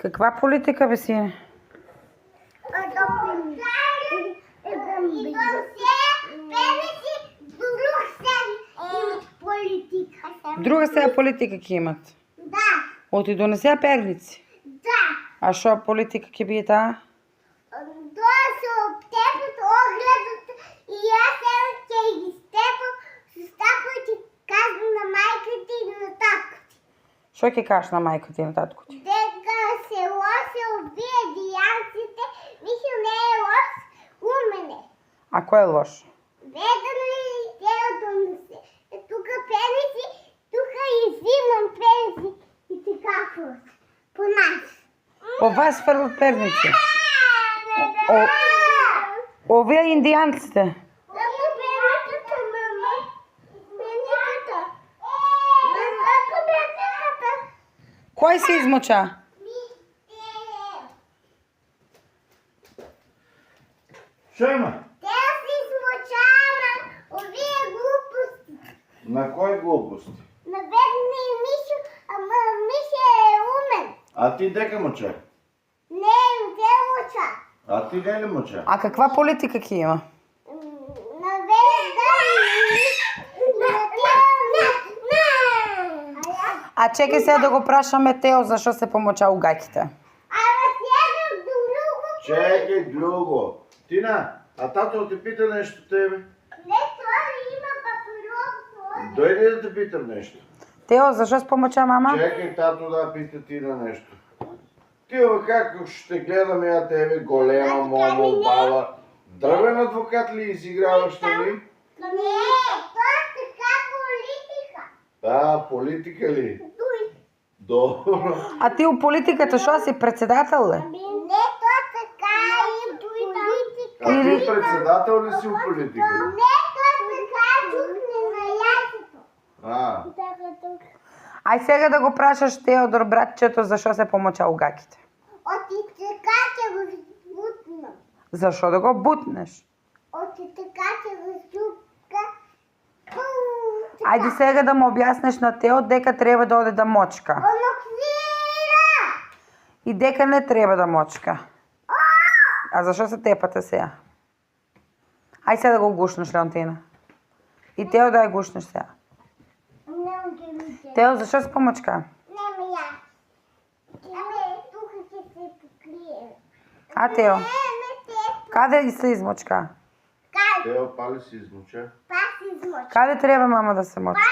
Каква политика бе сине? Друга сега политика ќе имат? Да. Оти донесеа перници? Да. А што политика ќе биде таа? Тоа се обтепат огледот и јас ќе ги степам со стапот и казвам на мајката и на татко ти. Што ќе кажеш на мајката и на татко ти? Дека се лоше обие дијанците, Михил не е лош, умен е. А кој е лош? Ведам ли тео донесе? Тука пенеси, тука и зимам пенеси и ти кафуват. По нас. По вас фрлат перници? Овие индијанците? Само пенетата, мама. Пенетата. Како пенетата? Кој се измоча? Што има? Те си смочама, овие глупости. На кој глупости? На бедни и Мишо, ама Мишо е умен. А ти дека моча? Не, те моча. А ти не ли моча? А каква политика ќе има? На бедни А чекай сега да го прашаме Тео зашо се помоча угаќите. Ама сега друго. Чекај друго. Тина, а тато те пита нешто тебе? Не, тоа има папирос. Дојди да те питам нешто. Тео зашо се помоча мама? Чекај тато да пита Тина нешто. Ти ова како ще гледам ја тебе, голема, момо, баба. Дрвен адвокат ли изиграваш ли? Не, тоа така политика. Да, политика ли? Добро. А ти у политиката што си председател ли? Не, тоа така и политика. А ти председател ли си у политиката? Не, тоа така чукне на јајцето. А, Ај сега да го прашаш Теодор братчето зашо се помоча угаќите. Оти така ќе го збутнам. Зашо да го бутнеш? Оти така ќе го чука. Ајде сега да му објаснеш на Тео дека треба да оде да мочка. Оно квира. И дека не треба да мочка. А зашо се тепате сега? Ај сега да го гушнеш, Леонтина. И Тео да ја гушнеш сега. Нема ќе ми се. Тео, зашо се помочка? Нема ја. Аме, тука ќе се покрие. А Тео, Не те. каде се измочка? Кај? Тео пали си измуча. Пас измочи. Каде треба мама да се мочка?